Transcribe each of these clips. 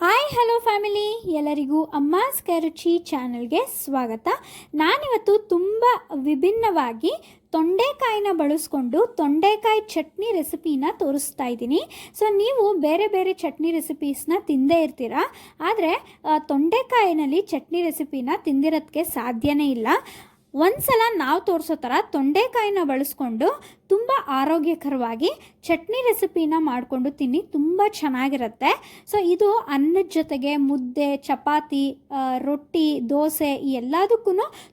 Hi hello family, ಎಲ್ಲರಿಗೂ ಅಮ್ಮಾಸ್ ಕೈರುಚಿ ಚಾನಲ್ಗೆ ಸ್ವಾಗತ. ನಾನಿವತ್ತು ತುಂಬ ವಿಭಿನ್ನವಾಗಿ ತೊಂಡೆಕಾಯಿನ ಬಳಸ್ಕೊಂಡು ತೊಂಡೆಕಾಯಿ ಚಟ್ನಿ ರೆಸಿಪಿನ ತೋರಿಸ್ತಾ ಇದ್ದೀನಿ. ಸೊ ನೀವು ಬೇರೆ ಬೇರೆ ಚಟ್ನಿ ರೆಸಿಪೀಸ್ನ ತಿಂದೇ ಇರ್ತೀರ, ಆದರೆ ತೊಂಡೆಕಾಯಿನಲ್ಲಿ ಚಟ್ನಿ ರೆಸಿಪಿನ ತಿಂದಿರೋದಕ್ಕೆ ಸಾಧ್ಯನೇ ಇಲ್ಲ. ಒಂದ್ಸಲ ನಾವು ತೋರಿಸೋ ಥರ ತೊಂಡೆಕಾಯಿನ ಬಳಸ್ಕೊಂಡು ತುಂಬ ಆರೋಗ್ಯಕರವಾಗಿ ಚಟ್ನಿ ರೆಸಿಪಿನ ಮಾಡಿಕೊಂಡು ತಿನ್ನಿ, ತುಂಬ ಚೆನ್ನಾಗಿರುತ್ತೆ. ಸೊ ಇದು ಅನ್ನದ ಜೊತೆಗೆ ಮುದ್ದೆ, ಚಪಾತಿ, ರೊಟ್ಟಿ, ದೋಸೆ ಈ ಎಲ್ಲದಕ್ಕೂ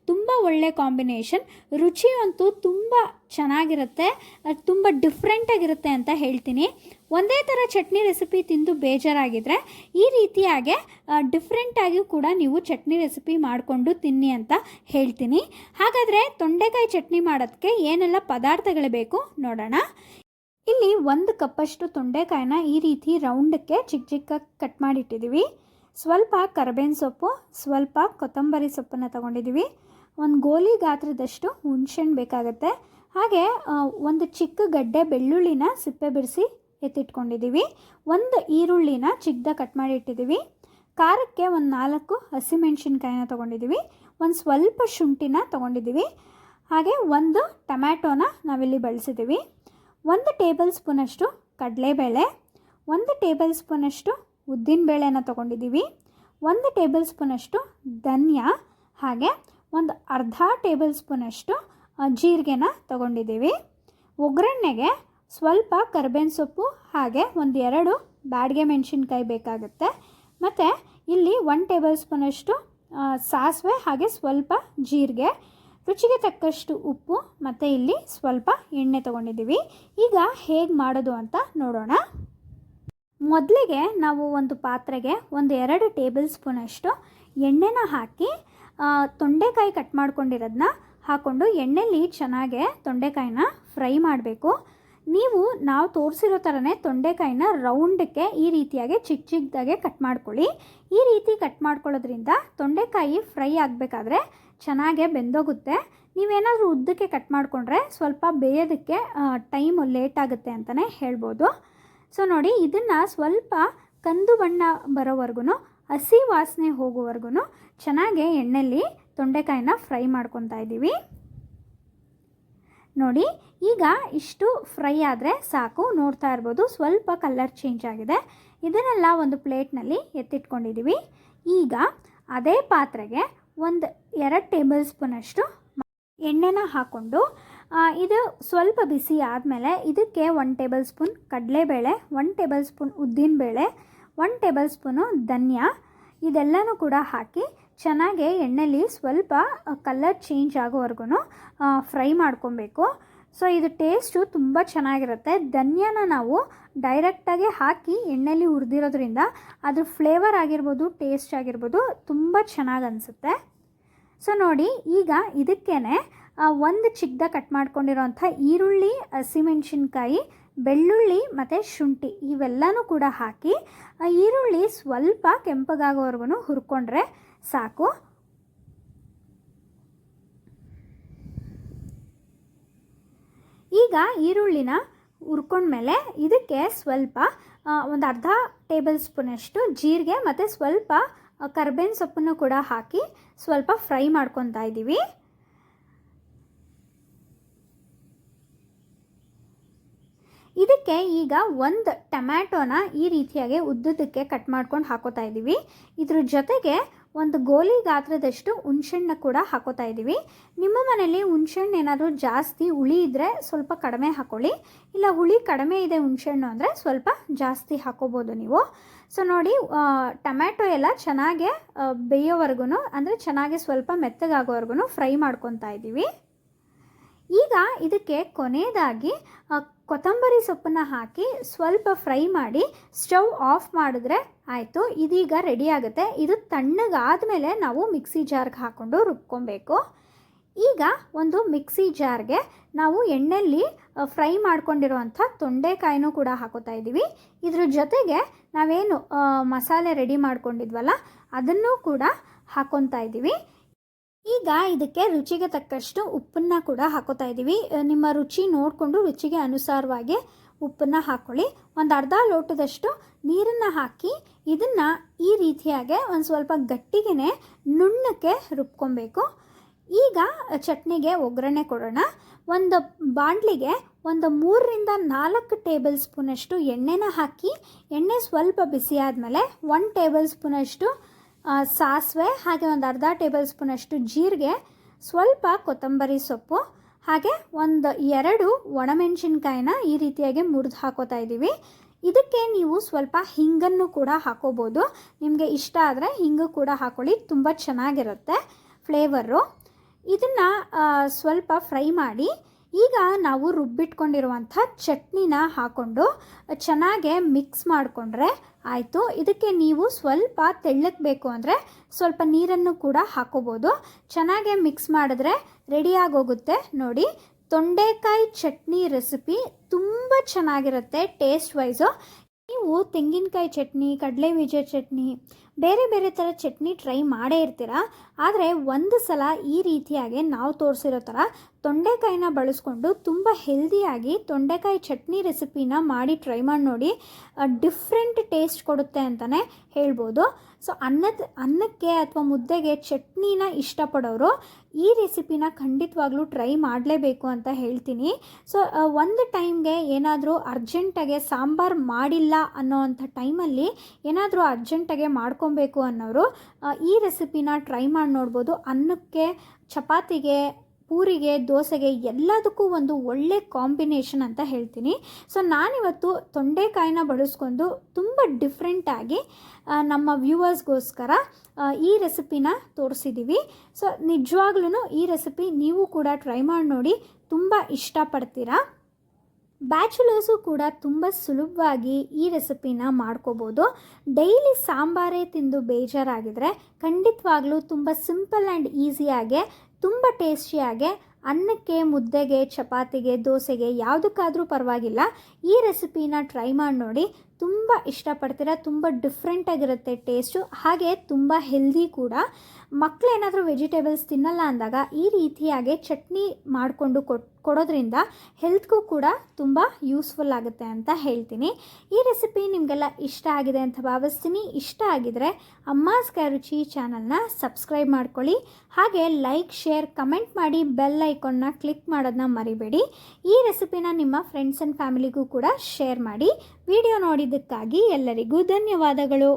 ತುಂಬ ಒಳ್ಳೆ ಕಾಂಬಿನೇಷನ್. ರುಚಿಯಂತೂ ತುಂಬ ಚೆನ್ನಾಗಿರುತ್ತೆ, ತುಂಬ ಡಿಫ್ರೆಂಟಾಗಿರುತ್ತೆ ಅಂತ ಹೇಳ್ತೀನಿ. ಒಂದೇ ಥರ ಚಟ್ನಿ ರೆಸಿಪಿ ತಿಂದು ಬೇಜಾರಾಗಿದ್ದರೆ ಈ ರೀತಿಯಾಗೆ ಡಿಫ್ರೆಂಟಾಗಿ ಕೂಡ ನೀವು ಚಟ್ನಿ ರೆಸಿಪಿ ಮಾಡಿಕೊಂಡು ತಿನ್ನಿ ಅಂತ ಹೇಳ್ತೀನಿ. ಹಾಗಾದರೆ ತೊಂಡೆಕಾಯಿ ಚಟ್ನಿ ಮಾಡೋದಕ್ಕೆ ಏನೆಲ್ಲ ಪದಾರ್ಥಗಳು ಬೇಕು ನೋಡೋಣ. ಇಲ್ಲಿ 1 ಕಪ್ಪಷ್ಟು ತೊಂಡೆಕಾಯಿನ ಈ ರೀತಿ ರೌಂಡಕ್ಕೆ ಚಿಕ್ಕ ಚಿಕ್ಕಗೆ ಕಟ್ ಮಾಡಿಟ್ಟಿದ್ದೀವಿ. ಸ್ವಲ್ಪ ಕರಿಬೇವಿನ ಸೊಪ್ಪು, ಸ್ವಲ್ಪ ಕೊತ್ತಂಬರಿ ಸೊಪ್ಪನ್ನು ತೊಗೊಂಡಿದ್ದೀವಿ. ಒಂದು ಗೋಲಿ ಗಾತ್ರದಷ್ಟು ಹುಣಸೆಹಣ್ಣು ಬೇಕಾಗುತ್ತೆ. ಹಾಗೆ ಒಂದು ಚಿಕ್ಕ ಗಡ್ಡೆ ಬೆಳ್ಳುಳ್ಳಿನ ಸಿಪ್ಪೆ ಬಿಡಿಸಿ ಎತ್ತಿಟ್ಕೊಂಡಿದ್ದೀವಿ. ಒಂದು ಈರುಳ್ಳಿನ ಚಿಕ್ಕದಾಗಿ ಕಟ್ ಮಾಡಿ ಇಟ್ಟಿದ್ದೀವಿ. ಖಾರಕ್ಕೆ ಒಂದು 4 ಹಸಿಮೆಣಸಿನ್ಕಾಯಿನ ತೊಗೊಂಡಿದ್ದೀವಿ. ಒಂದು ಸ್ವಲ್ಪ ಶುಂಠಿನ ತೊಗೊಂಡಿದ್ದೀವಿ. ಹಾಗೆ ಒಂದು ಟೊಮ್ಯಾಟೋನ ನಾವಿಲ್ಲಿ ಬಳಸಿದ್ದೀವಿ. 1 ಟೇಬಲ್ ಸ್ಪೂನಷ್ಟು ಕಡಲೆಬೇಳೆ, 1 ಟೇಬಲ್ ಸ್ಪೂನಷ್ಟು ಉದ್ದಿನಬೇಳೆನ ತೊಗೊಂಡಿದ್ದೀವಿ. 1 ಟೇಬಲ್ ಸ್ಪೂನಷ್ಟು ಧನಿಯಾ, ಹಾಗೆ ಒಂದು ಅರ್ಧ ಟೇಬಲ್ ಸ್ಪೂನಷ್ಟು ಜೀರಿಗೆನ ತೊಗೊಂಡಿದ್ದೀವಿ. ಒಗ್ಗರಣೆಗೆ ಸ್ವಲ್ಪ ಕರಿಬೇವಿನ ಸೊಪ್ಪು, ಹಾಗೆ 1-2 ಬ್ಯಾಡಗೆ ಮೆಣಸಿನ್ಕಾಯಿ ಬೇಕಾಗುತ್ತೆ. ಮತ್ತು ಇಲ್ಲಿ 1 ಟೇಬಲ್ ಸ್ಪೂನಷ್ಟು ಸಾಸಿವೆ, ಹಾಗೆ ಸ್ವಲ್ಪ ಜೀರಿಗೆ, ರುಚಿಗೆ ತಕ್ಕಷ್ಟು ಉಪ್ಪು, ಮತ್ತು ಇಲ್ಲಿ ಸ್ವಲ್ಪ ಎಣ್ಣೆ ತೊಗೊಂಡಿದ್ದೀವಿ. ಈಗ ಹೇಗೆ ಮಾಡೋದು ಅಂತ ನೋಡೋಣ. ಮೊದಲಿಗೆ ನಾವು ಒಂದು ಪಾತ್ರೆಗೆ 1-2 ಟೇಬಲ್ ಸ್ಪೂನಷ್ಟು ಎಣ್ಣೆನ ಹಾಕಿ ತೊಂಡೆಕಾಯಿ ಕಟ್ ಮಾಡ್ಕೊಂಡಿರೋದನ್ನ ಹಾಕ್ಕೊಂಡು ಎಣ್ಣೆಲಿ ಚೆನ್ನಾಗೆ ತೊಂಡೆಕಾಯಿನ ಫ್ರೈ ಮಾಡಬೇಕು. ನಾವು ತೋರಿಸಿರೋ ಥರನೇ ತೊಂಡೆಕಾಯಿನ ರೌಂಡಕ್ಕೆ ಈ ರೀತಿಯಾಗಿ ಚಿಕ್ಕ ಚಿಕ್ಕದಾಗೆ ಕಟ್ ಮಾಡ್ಕೊಳ್ಳಿ. ಈ ರೀತಿ ಕಟ್ ಮಾಡ್ಕೊಳ್ಳೋದ್ರಿಂದ ತೊಂಡೆಕಾಯಿ ಫ್ರೈ ಆಗಬೇಕಾದ್ರೆ ಚೆನ್ನಾಗೆ ಬೆಂದೋಗುತ್ತೆ. ನೀವೇನಾದರೂ ಉದ್ದಕ್ಕೆ ಕಟ್ ಮಾಡಿಕೊಂಡ್ರೆ ಸ್ವಲ್ಪ ಬೇಯೋದಕ್ಕೆ ಟೈಮು ಲೇಟ್ ಆಗುತ್ತೆ ಅಂತಲೇ ಹೇಳ್ಬೋದು. ಸೊ ನೋಡಿ, ಇದನ್ನು ಸ್ವಲ್ಪ ಕಂದು ಬಣ್ಣ ಬರೋವರೆಗೂ, ಹಸಿ ವಾಸನೆ ಹೋಗೋವರೆಗೂ ಚೆನ್ನಾಗೆ ಎಣ್ಣೆಯಲ್ಲಿ ತೊಂಡೆಕಾಯಿನ ಫ್ರೈ ಮಾಡ್ಕೊತಾ ಇದ್ದೀವಿ. ನೋಡಿ, ಈಗ ಇಷ್ಟು ಫ್ರೈ ಆದರೆ ಸಾಕು. ನೋಡ್ತಾ ಇರ್ಬೋದು, ಸ್ವಲ್ಪ ಕಲರ್ ಚೇಂಜ್ ಆಗಿದೆ. ಇದನ್ನೆಲ್ಲ ಒಂದು ಪ್ಲೇಟ್ನಲ್ಲಿ ಎತ್ತಿಟ್ಕೊಂಡಿದ್ದೀವಿ. ಈಗ ಅದೇ ಪಾತ್ರೆಗೆ 1-2 ಟೇಬಲ್ ಸ್ಪೂನಷ್ಟು ಎಣ್ಣೆನ ಹಾಕ್ಕೊಂಡು ಇದು ಸ್ವಲ್ಪ ಬಿಸಿ ಆದಮೇಲೆ ಇದಕ್ಕೆ 1 ಟೇಬಲ್ ಸ್ಪೂನ್ ಕಡಲೆಬೇಳೆ, 1 ಟೇಬಲ್ ಸ್ಪೂನ್ ಉದ್ದಿನಬೇಳೆ, 1 ಟೇಬಲ್ ಸ್ಪೂನು ಧನಿಯಾ, ಇದೆಲ್ಲನೂ ಕೂಡ ಹಾಕಿ ಚೆನ್ನಾಗಿ ಎಣ್ಣೆಲಿ ಸ್ವಲ್ಪ ಕಲರ್ ಚೇಂಜ್ ಆಗೋವರೆಗೂ ಫ್ರೈ ಮಾಡ್ಕೊಬೇಕು. ಸೊ ಇದು ಟೇಸ್ಟು ತುಂಬ ಚೆನ್ನಾಗಿರುತ್ತೆ. ಧನಿಯಾನ ನಾವು ಡೈರೆಕ್ಟಾಗಿ ಹಾಕಿ ಎಣ್ಣೆಲಿ ಹುರಿದಿರೋದ್ರಿಂದ ಅದ್ರ ಫ್ಲೇವರ್ ಆಗಿರ್ಬೋದು, ಟೇಸ್ಟ್ ಆಗಿರ್ಬೋದು ತುಂಬ ಚೆನ್ನಾಗಿ ಅನಿಸುತ್ತೆ. ಸೊ ನೋಡಿ, ಈಗ ಇದಕ್ಕೇ ಒಂದು ಚಿಕ್ಕದಾಗಿ ಕಟ್ ಮಾಡ್ಕೊಂಡಿರೋಂಥ ಈರುಳ್ಳಿ, ಹಸಿಮೆಣಸಿನ್ಕಾಯಿ, ಬೆಳ್ಳುಳ್ಳಿ ಮತ್ತು ಶುಂಠಿ ಇವೆಲ್ಲನೂ ಕೂಡ ಹಾಕಿ ಈರುಳ್ಳಿ ಸ್ವಲ್ಪ ಕೆಂಪಗಾಗೋವರೆಗೂ ಹುರ್ಕೊಂಡ್ರೆ ಸಾಕು. ಈಗ ಈರುಳ್ಳಿನ ಹುರ್ಕೊಂಡ್ಮೇಲೆ ಇದಕ್ಕೆ ಸ್ವಲ್ಪ ಒಂದು ಅರ್ಧ ಟೇಬಲ್ ಸ್ಪೂನಷ್ಟು ಜೀರಿಗೆ ಮತ್ತು ಸ್ವಲ್ಪ ಕರಿಬೇವಿನ ಸೊಪ್ಪನ್ನು ಕೂಡ ಹಾಕಿ ಸ್ವಲ್ಪ ಫ್ರೈ ಮಾಡ್ಕೊತಾ ಇದ್ದೀವಿ. ಇದಕ್ಕೆ ಈಗ ಒಂದು ಟೊಮ್ಯಾಟೋನ ಈ ರೀತಿಯಾಗಿ ಉದ್ದುದಕ್ಕೆ ಕಟ್ ಮಾಡ್ಕೊಂಡು ಹಾಕೋತಾ ಇದ್ದೀವಿ. ಇದ್ರ ಜೊತೆಗೆ ಒಂದು ಗೋಲಿ ಗಾತ್ರದಷ್ಟು ಹುಣಸೆಹಣ್ಣು ಕೂಡ ಹಾಕೋತಾ ಇದ್ದೀವಿ. ನಿಮ್ಮ ಮನೇಲಿ ಹುಣಸೆಹಣ್ಣು ಏನಾದರೂ ಜಾಸ್ತಿ ಹುಳಿ ಇದ್ದರೆ ಸ್ವಲ್ಪ ಕಡಿಮೆ ಹಾಕ್ಕೊಳ್ಳಿ, ಇಲ್ಲ ಹುಳಿ ಕಡಿಮೆ ಇದೆ ಹುಣಸೆಹಣ್ಣು ಅಂದರೆ ಸ್ವಲ್ಪ ಜಾಸ್ತಿ ಹಾಕೋಬೋದು ನೀವು. ಸೊ ನೋಡಿ, ಟೊಮ್ಯಾಟೊ ಎಲ್ಲ ಚೆನ್ನಾಗೆ ಬೇಯೋವರೆಗೂ, ಅಂದರೆ ಚೆನ್ನಾಗಿ ಸ್ವಲ್ಪ ಮೆತ್ತಗಾಗೋವರೆಗೂ ಫ್ರೈ ಮಾಡ್ಕೊತಾ ಇದ್ದೀವಿ. ಈಗ ಇದಕ್ಕೆ ಕೊನೆಯದಾಗಿ ಕೊತ್ತಂಬರಿ ಸೊಪ್ಪನ್ನು ಹಾಕಿ ಸ್ವಲ್ಪ ಫ್ರೈ ಮಾಡಿ ಸ್ಟವ್ ಆಫ್ ಮಾಡಿದ್ರೆ ಆಯಿತು. ಇದೀಗ ರೆಡಿ ಆಗುತ್ತೆ. ಇದು ತಣ್ಣಗಾದಮೇಲೆ ನಾವು ಮಿಕ್ಸಿ ಜಾರ್ಗೆ ಹಾಕ್ಕೊಂಡು ರುಬ್ಕೊಬೇಕು. ಈಗ ಒಂದು ಮಿಕ್ಸಿ ಜಾರ್ಗೆ ನಾವು ಎಣ್ಣೆಯಲ್ಲಿ ಫ್ರೈ ಮಾಡ್ಕೊಂಡಿರುವಂಥ ತೊಂಡೆಕಾಯಿನೂ ಕೂಡ ಹಾಕೋತಾ ಇದ್ದೀವಿ. ಇದ್ರ ಜೊತೆಗೆ ನಾವೇನು ಮಸಾಲೆ ರೆಡಿ ಮಾಡ್ಕೊಂಡಿದ್ವಲ್ಲ ಅದನ್ನೂ ಕೂಡ ಹಾಕ್ಕೊತಾ ಇದ್ದೀವಿ. ಈಗ ಇದಕ್ಕೆ ರುಚಿಗೆ ತಕ್ಕಷ್ಟು ಉಪ್ಪನ್ನು ಕೂಡ ಹಾಕೋತಾ ಇದ್ದೀವಿ. ನಿಮ್ಮ ರುಚಿ ನೋಡಿಕೊಂಡು ರುಚಿಗೆ ಅನುಸಾರವಾಗಿ ಉಪ್ಪನ್ನು ಹಾಕ್ಕೊಳ್ಳಿ. ಒಂದು ಅರ್ಧ ಲೋಟದಷ್ಟು ನೀರನ್ನು ಹಾಕಿ ಇದನ್ನು ಈ ರೀತಿಯಾಗಿ ಒಂದು ಸ್ವಲ್ಪ ಗಟ್ಟಿಗೆ ನುಣ್ಣಕ್ಕೆ ರುಬ್ಕೊಬೇಕು. ಈಗ ಚಟ್ನಿಗೆ ಒಗ್ಗರಣೆ ಕೊಡೋಣ. ಒಂದು ಬಾಣಲಿಗೆ ಒಂದು 3-4 ಟೇಬಲ್ ಸ್ಪೂನಷ್ಟು ಎಣ್ಣೆನ ಹಾಕಿ, ಎಣ್ಣೆ ಸ್ವಲ್ಪ ಬಿಸಿ ಆದಮೇಲೆ 1 ಟೇಬಲ್ ಸ್ಪೂನಷ್ಟು ಸಾಸಿವೆ, ಹಾಗೆ ಒಂದು ಅರ್ಧ ಟೇಬಲ್ ಸ್ಪೂನಷ್ಟು ಜೀರಿಗೆ, ಸ್ವಲ್ಪ ಕೊತ್ತಂಬರಿ ಸೊಪ್ಪು, ಹಾಗೆ ಒಂದು 2 ಒಣಮೆಣಸಿನ್ಕಾಯಿನ ಈ ರೀತಿಯಾಗಿ ಮುರಿದು ಹಾಕೋತಾ ಇದ್ದೀವಿ. ಇದಕ್ಕೆ ನೀವು ಸ್ವಲ್ಪ ಹಿಂಗನ್ನು ಕೂಡ ಹಾಕೋಬೋದು. ನಿಮಗೆ ಇಷ್ಟ ಆದರೆ ಹಿಂಗು ಕೂಡ ಹಾಕೊಳ್ಳಿ, ತುಂಬ ಚೆನ್ನಾಗಿರುತ್ತೆ ಫ್ಲೇವರು. ಇದನ್ನು ಸ್ವಲ್ಪ ಫ್ರೈ ಮಾಡಿ ಈಗ ನಾವು ರುಬ್ಬಿಟ್ಕೊಂಡಿರುವಂಥ ಚಟ್ನಿನ ಹಾಕ್ಕೊಂಡು ಚೆನ್ನಾಗೆ ಮಿಕ್ಸ್ ಮಾಡಿಕೊಂಡ್ರೆ ಆಯಿತು. ಇದಕ್ಕೆ ನೀವು ಸ್ವಲ್ಪ ತೆಳ್ಳಕ್ಕೆ ಬೇಕು ಅಂದರೆ ಸ್ವಲ್ಪ ನೀರನ್ನು ಕೂಡ ಹಾಕೋಬೋದು. ಚೆನ್ನಾಗೆ ಮಿಕ್ಸ್ ಮಾಡಿದ್ರೆ ರೆಡಿಯಾಗೋಗುತ್ತೆ. ನೋಡಿ, ತೊಂಡೆಕಾಯಿ ಚಟ್ನಿ ರೆಸಿಪಿ ತುಂಬ ಚೆನ್ನಾಗಿರುತ್ತೆ ಟೇಸ್ಟ್ ವೈಸು. ನೀವು ತೆಂಗಿನಕಾಯಿ ಚಟ್ನಿ, ಕಡಲೆಬೀಜ ಚಟ್ನಿ, ಬೇರೆ ಬೇರೆ ಥರ ಚಟ್ನಿ ಟ್ರೈ ಮಾಡೇ ಇರ್ತೀರ. ಆದರೆ ಒಂದು ಸಲ ಈ ರೀತಿಯಾಗಿ ನಾವು ತೋರಿಸಿರೋ ಥರ ತೊಂಡೆಕಾಯಿನ ಬಳಸ್ಕೊಂಡು ತುಂಬ ಹೆಲ್ದಿಯಾಗಿ ತೊಂಡೆಕಾಯಿ ಚಟ್ನಿ ರೆಸಿಪಿನ ಮಾಡಿ ಟ್ರೈ ಮಾಡಿ ನೋಡಿ. ಡಿಫ್ರೆಂಟ್ ಟೇಸ್ಟ್ ಕೊಡುತ್ತೆ ಅಂತಲೇ ಹೇಳ್ಬೋದು. ಸೊ ಅನ್ನಕ್ಕೆ ಅಥವಾ ಮುದ್ದೆಗೆ ಚಟ್ನಿನ ಇಷ್ಟಪಡೋರು ಈ ರೆಸಿಪಿನ ಖಂಡಿತವಾಗ್ಲೂ ಟ್ರೈ ಮಾಡಲೇಬೇಕು ಅಂತ ಹೇಳ್ತೀನಿ. ಸೊ ಒಂದು ಟೈಮ್ಗೆ ಏನಾದರೂ ಅರ್ಜೆಂಟಾಗೆ ಸಾಂಬಾರು ಮಾಡಿಲ್ಲ ಅನ್ನೋ ಅಂಥ ಟೈಮಲ್ಲಿ ಏನಾದರೂ ಅರ್ಜೆಂಟಾಗೆ ಮಾಡ್ಕೊಬೇಕು ಅನ್ನೋರು ಈ ರೆಸಿಪಿನ ಟ್ರೈ ಮಾಡಿ ನೋಡ್ಬೋದು. ಅನ್ನಕ್ಕೆ, ಚಪಾತಿಗೆ, ಪೂರಿಗೆ, ದೋಸೆಗೆ ಎಲ್ಲದಕ್ಕೂ ಒಂದು ಒಳ್ಳೆ ಕಾಂಬಿನೇಷನ್ ಅಂತ ಹೇಳ್ತೀನಿ. ಸೊ ನಾನಿವತ್ತು ತೊಂಡೆಕಾಯಿನ ಬಳಸ್ಕೊಂಡು ತುಂಬ ಡಿಫ್ರೆಂಟಾಗಿ ನಮ್ಮ ವ್ಯೂವರ್ಸ್ಗೋಸ್ಕರ ಈ ರೆಸಿಪಿನ ತೋರಿಸಿದ್ದೀವಿ. ಸೊ ನಿಜವಾಗ್ಲೂ ಈ ರೆಸಿಪಿ ನೀವು ಕೂಡ ಟ್ರೈ ಮಾಡಿ ನೋಡಿ, ತುಂಬ ಇಷ್ಟಪಡ್ತೀರಾ. ಬ್ಯಾಚುಲರ್ಸು ಕೂಡ ತುಂಬ ಸುಲಭವಾಗಿ ಈ ರೆಸಿಪಿನ ಮಾಡ್ಕೋಬೋದು. ಡೈಲಿ ಸಾಂಬಾರೇ ತಿಂದು ಬೇಜಾರಾಗಿದ್ದರೆ ಖಂಡಿತವಾಗ್ಲೂ ತುಂಬ ಸಿಂಪಲ್ ಆ್ಯಂಡ್ ಈಸಿಯಾಗೆ, ತುಂಬ ಟೇಸ್ಟಿಯಾಗೆ ಅನ್ನಕ್ಕೆ, ಮುದ್ದೆಗೆ, ಚಪಾತಿಗೆ, ದೋಸೆಗೆ ಯಾವುದಕ್ಕಾದರೂ ಪರವಾಗಿಲ್ಲ ಈ ರೆಸಿಪಿನ ಟ್ರೈ ಮಾಡಿ ನೋಡಿ. ತುಂಬ ಇಷ್ಟಪಡ್ತೀರಾ. ತುಂಬ ಡಿಫ್ರೆಂಟಾಗಿರುತ್ತೆ ಟೇಸ್ಟು, ಹಾಗೆ ತುಂಬ ಹೆಲ್ದಿ ಕೂಡ. ಮಕ್ಕಳೇನಾದರೂ ವೆಜಿಟೇಬಲ್ಸ್ ತಿನ್ನಲ್ಲ ಅಂದಾಗ ಈ ರೀತಿಯಾಗಿ ಚಟ್ನಿ ಮಾಡಿಕೊಂಡು ಕೊಡೋದ್ರಿಂದ ಹೆಲ್ತ್ಗೂ ಕೂಡ ತುಂಬ ಯೂಸ್ಫುಲ್ ಆಗುತ್ತೆ ಅಂತ ಹೇಳ್ತೀನಿ. ಈ ರೆಸಿಪಿ ನಿಮಗೆಲ್ಲ ಇಷ್ಟ ಆಗಿದೆ ಅಂತ ಭಾವಿಸ್ತೀನಿ. ಇಷ್ಟ ಆಗಿದರೆ ಅಮ್ಮಾಸ್ ಕೈರುಚಿ ಚಾನಲ್ನ ಸಬ್ಸ್ಕ್ರೈಬ್ ಮಾಡ್ಕೊಳ್ಳಿ. ಹಾಗೆ ಲೈಕ್, ಶೇರ್, ಕಮೆಂಟ್ ಮಾಡಿ ಬೆಲ್ ಐಕಾನ್ನ ಕ್ಲಿಕ್ ಮಾಡೋದನ್ನ ಮರಿಬೇಡಿ. ಈ ರೆಸಿಪಿನ ನಿಮ್ಮ ಫ್ರೆಂಡ್ಸ್ ಆ್ಯಂಡ್ ಫ್ಯಾಮಿಲಿಗೂ ಕೂಡ ಶೇರ್ ಮಾಡಿ. ವಿಡಿಯೋ ನೋಡಿದ್ದಕ್ಕಾಗಿ ಎಲ್ಲರಿಗೂ ಧನ್ಯವಾದಗಳು.